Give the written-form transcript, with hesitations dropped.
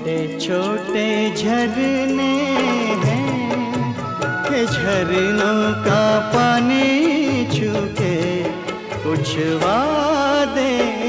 छोटे छोटे झरने हैं कि झरनों का पानी छू के कुछ वादे